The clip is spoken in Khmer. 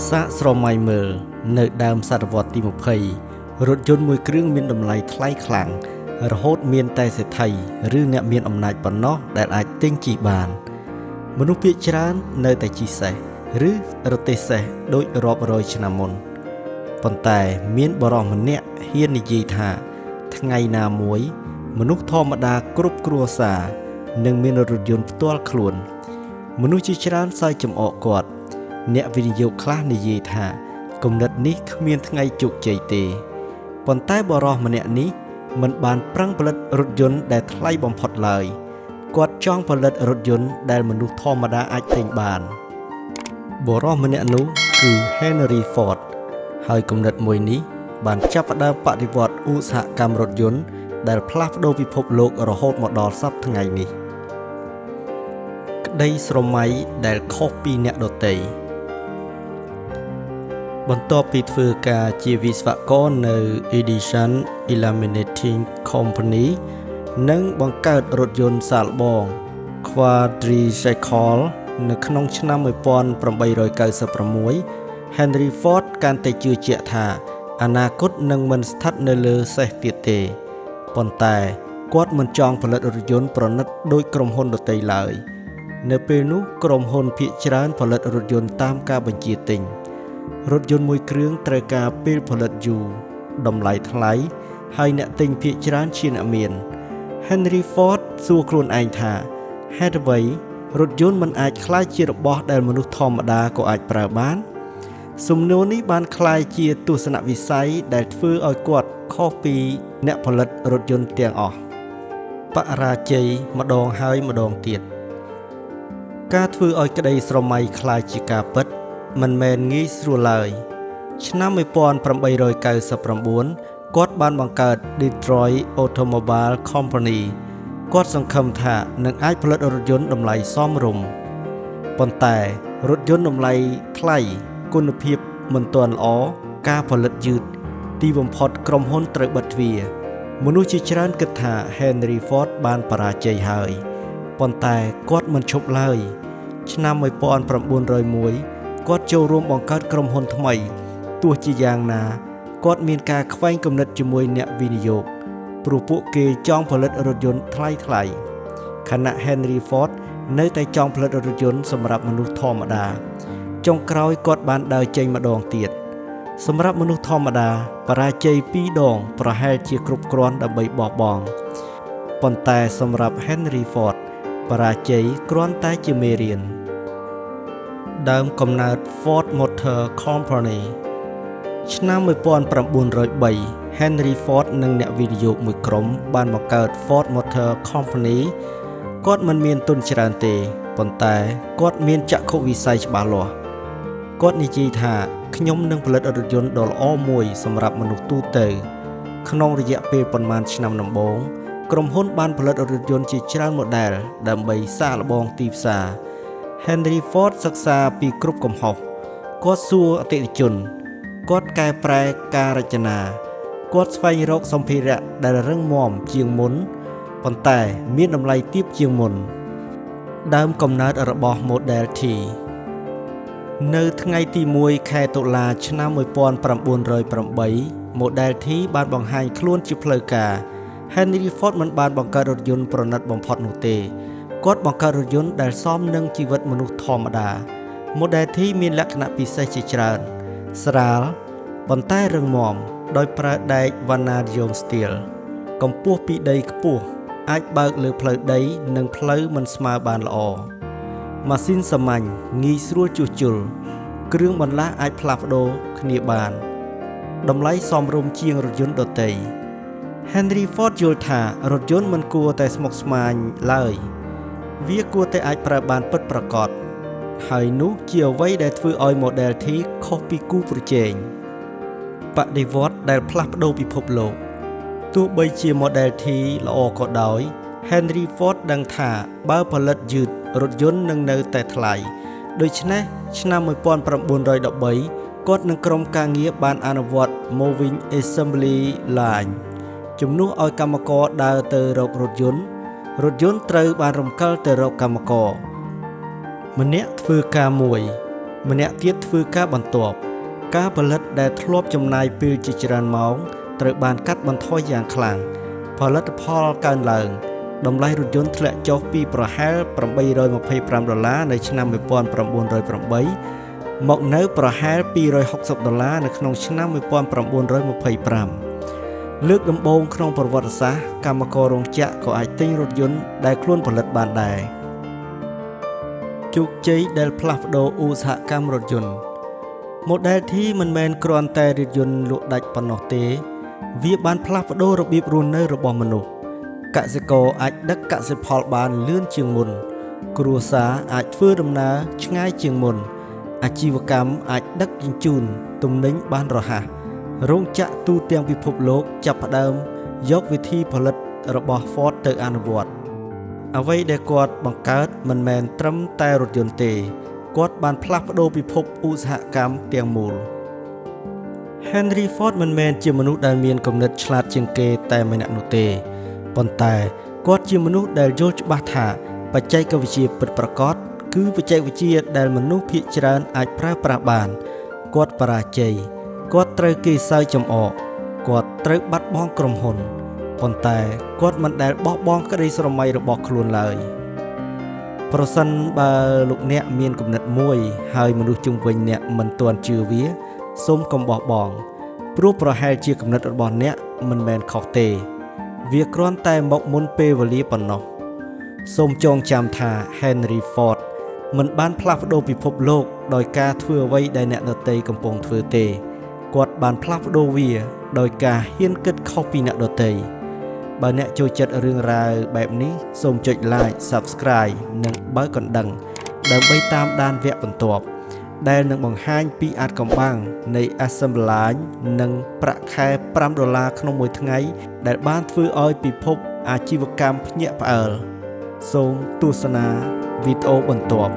សាកស្រមៃមើលនៅដើមសតវត្សទី20រថយន្តមួយគ្រឿងមានតម្លៃថ្លៃខ្លាំងរហូតមានតែសេដ្ឋីឬអ្នកមានអំណាចប៉ុណ្ណោះដែលអាចទិញជិះបានមនុស្សភាគច្រើននៅតែជិះសេះឬរទេះសេះដូចរាប់រយឆ្នាំមុនប៉ុន្តែមានបរិសម្នាក់ហ៊ាននិយាយថាថ្ងៃណាមួយមនុស្សធម្មតាគ្រប់គ្រួសារនឹងមានរថយន្តផ្ទាល់ខ្លួនមនុស្សជាច្រើនសើចចំអកគាត់អ្នកវិនិយោគខ្លះនិយាយថាគំនិតនេះគ្មានថ្ងៃជោគជ័យទេប៉ុន្តែបរិសម្នាក់នេះមិនបានប្រឹងផលិតរថយន្តដែលថ្លៃបំផុតឡើយគាត់ចង់ផលិតរថយន្តដែលមនុស្សធម្មតាអាចទិញបានបរិសម្នាក់នោះគឺ Henry Ford ហើយគំនិតមួយនេះបានចាប់ផ្ដើមបដិវត្តឧស្សាហកម្មរថយន្តដែលផ្លាស់ប្ដូរពិភពលោករហូតមកដល់សព្វថ្ងៃនេះក្តីស្រមៃដែលខុសពីអ្នកដទៃបន្ទាប់ពីធ្វើការជាវិស្វករនៅ Edison Illuminating Company និងបង្កើតរថយន្តសាកល្បង Quadricycle នៅក្នុងឆ្នាំ1896 Henry Ford កាន់តែជឿជាក់ថាអនាគតនឹងមិនស្ថិតនៅលើសេះទៀតទេប៉ុន្តែគាត់មិនចង់ផលិតរថយន្តប្រណិតដូចក្រុមហ៊ុនដទៃឡើយនៅពេលនោះក្រុមហ៊ុនភាគច្រើនផលិតរថយន្តតាមការបញ្ជាទិញរថយន្តមួយគ្រឿងត្រូវការពេលផលិតយូរតម្លៃថ្លៃហើយអ្នកទិញភាគច្រើនជាអ្នកមាន Henry Ford សួរខ្លួនឯងថាហេតុអ្វីរថយន្តមិនអាចក្លាយជារបស់ដែលមនុស្សធម្មតាក៏អាចប្រើបានសំណួរនេះបានក្លាយជាទស្សនវិស័យដែលធ្វើឲ្យគាត់ខុសពីអ្នកផលិតរថយន្តទាំងអស់បរាជ័យម្ដងហើយម្ដងទៀតការធ្វើឲ្យក្តីស្រមៃក្លាយជាការពិតមិនមែនងាយស្រួលឡើយឆ្នាំ1899គាត់បានបង្កើត Detroit Automobile Company គាត់សង្ឃឹមថានឹងអាចផលិតរថយន្តតម្លៃសមរម្យប៉ុន្តែរថយន្តតម្លៃថ្លៃគុណភាពមិនទាន់ល្អការផលិតយឺតទីបំផុតក្រុមហ៊ុនត្រូវបិទទ្វារមនុស្សជាច្រើនគិតថា Henry Ford បានបរាជ័យហើយប៉ុន្តែគាត់មិនឈប់ឡើយឆ្នាំ1901គាត់ចូលរួមបង្កើតក្រុមហ៊ុនថ្មីទោះជាយ៉ាងណាគាត់មានការខ្វែងគំនិតជាមួយអ្នកវិនិយោគព្រោះពួកគេចង់ផលិតរថយន្តថ្លៃៗខណៈ Henry Ford នៅតែចង់ផលិតរថយន្តសម្រាប់មនុស្សធម្មតាចុងក្រោយគាត់បានដើរចេញម្ដងទៀតសម្រាប់មនុស្សធម្មតាបរាជ័យ2ដងប្រហែលជាគ្រប់គ្រាន់ដើម្បីបោះបង់ប៉ុន្តែសម្រាប់ Henry Ford បរាជ័យគ្រាន់តែជាមេរៀនដើមកំណើត Ford Motor Company ឆ្នាំ1903 Henry Ford និងអ្នកវិនិយោគមួយក្រុមបានបង្កើត Ford Motor Company គាត់មិនមានទុនច្រើនទេប៉ុន្តែគាត់មានចក្ខុវិស័យច្បាស់លាស់គាត់និយាយថាខ្ញុំនឹងផលិតរថយន្តដ៏ល្អមួយសម្រាប់មនុស្សទូទៅក្នុងរយៈពេលប៉ុន្មានឆ្នាំដំបូងក្រុមហ៊ុនបានផលិតរថយន្តជាច្រើនម៉ូដែលដើម្បីសាកល្បងទីផ្សារ Henry Ford សិក្សាពីគ្រប់កំហុសគាត់សួរអតិថិជនគាត់កែប្រែការរចនាគាត់ស្វែងរកសម្ភារៈដែលរឹងមាំជាងមុនប៉ុន្តែមានតម្លៃទាបជាងមុនដើមកំណើតរបស់ Model T នៅថ្ងៃទី1ខែតុលាឆ្នាំ1908 Model T បានបង្ហាញខ្លួនជាផ្លូវការ Henry Ford មិនបានបង្កើតរថយន្តប្រណិតបំផុតនោះទេគាត់បង្កើតរថយន្តដែលសមនឹងជីវិតមនុស្សធម្មតា Model T មានលក្ខណៈពិសេសជាច្រើនស្រាលប៉ុន្តែរឹងមាំដោយប្រើដែក Vanadium Steel កម្ពស់ពីដីខ្ពស់អាចបើកលើផ្លូវដីនិងផ្លូវមិនស្មើបានល្អម៉ាស៊ីនសាមញ្ញងាយស្រួលជួសជុលគ្រឿងបន្លាស់អាចផ្លាស់ប្ដូរគ្នាបានតម្លៃសមរម្យជាងរថយន្តដទៃ Henry Ford យល់ថារថយន្តមិនគួរតែស្មុគស្មាញឡើយវាគួរតែអាចប្រើបានពិតប្រាកដហើយនោះជាអ្វីដែលធ្វើឲ្យ Model T ខុសពីគូប្រជែងបដិវត្តន៍ដែលផ្លាស់ប្ដូរពិភពលោកទោះបីជា Model T ល្អក៏ដោយ Henry Ford ដឹងថាបើផលិតយឺតរថយន្តនឹងនៅតែថ្លៃដូច្នេះឆ្នាំ1913គាត់និងក្រុមការងារបានអនុវត្ត Moving Assembly Line ជំនួសឲ្យកម្មករដើរទៅរករថយន្តត្រូវបានរំកិលទៅរកកម្មករម្នាក់ធ្វើការមួយ ម្នាក់ទៀតធ្វើការបន្ទាប់ការផលិតដែលធ្លាប់ចំណាយពេលជាច្រើនម៉ោងត្រូវបានកាត់បន្ថយយ៉ាងខ្លាំងផលិតផលកើនឡើងតម្លៃរថយន្តធ្លាក់ចុះពីប្រហែល$825នៅឆ្នាំ1908មកនៅប្រហែល$260នៅក្នុងឆ្នាំ1925លើកដំបូងក្នុងប្រវត្តិសាស្ត្រកម្មកររោងចក្រក៏អាចទិញរថយន្តដែលខ្លួនផលិតបានដែរជោគជ័យដែលផ្លាស់ប្ដូរឧស្សាហកម្មរថយន្ត Model T មិនមែនគ្រាន់តែរថយន្តលក់ដាច់ប៉ុណ្ណោះទេវាបានផ្លាស់ប្ដូររបៀបរស់នៅរបស់មនុស្សកសិករអាចដឹកកសិផលបានលឿនជាងមុនគ្រួសារអាចធ្វើដំណើរឆ្ងាយជាងមុនអាជីវកម្មអាចដឹកជញ្ជូនទំនិញបានរហ័សរោងចក្រទូទាំងពិភពលោកចាប់ផ្ដើមយកវិធីផលិតរបស់ Ford ទៅអនុវត្តអ្វីដែលគាត់បង្កើតមិនមែនត្រឹមតែរថយន្តទេគាត់បានផ្លាស់ប្ដូរពិភពឧស្សាហកម្មទាំងមូល Henry Ford មិនមែនជាមនុស្សដែលមានគំនិតឆ្លាតជាងគេតែម្នាក់នោះទេប៉ុន្តែគាត់ជាមនុស្សដែលយល់ច្បាស់ថាបច្ចេកវិទ្យាពិតប្រាកដគឺបច្ចេកវិទ្យាដែលមនុស្សភាគច្រើនអាចប្រើប្រាស់បានគាត់បរាជ័យគាត់ត្រូវគេសើចចំអកគាត់ត្រូវបាត់បង់ក្រុមហ៊ុនប៉ុន្តែគាត់មិនដែលបោះបង់ក្តីស្រមៃរបស់ខ្លួនឡើយប្រសិនបើលោកអ្នកមានគំនិតមួយហើយមនុស្សជុំវិញអ្នកមិនទាន់ជឿវាសូមកុំបោះបង់ព្រោះប្រហែលជាគំនិតរបស់អ្នកមិនមែនខុសទេវាគ្រាន់តែមកមុនពេលវេលាប៉ុណ្ណោះសូមចងចាំថា Henry Ford មិនបានផ្លាស់ប្ដូរពិភពលោកដោយការធ្វើអ្វីដែលអ្នកដទៃកំពុងធ្វើទេគាត់បានផ្លាស់ប្ដូរវាដោយការហ៊ានគិតខុសពីអ្នកដទៃបើអ្នកចូលចិត្តរឿងរ៉ាវបែបនេះសូមចុច Like Subscribe និងបើកកណ្ដឹងដើម្បីតាមដានវគ្គបន្ទាប់ដែលនឹងបង្ហាញពីអាថ៌កំបាំងនៃ Assembly និងប្រាក់ខែ$5ក្នុងមួយថ្ងៃដែលបានធ្វើឲ្យពិភពអាជីវកម្មភ្ញាក់ផ្អើលសូមទស្សនាវីដេអូបន្ទាប់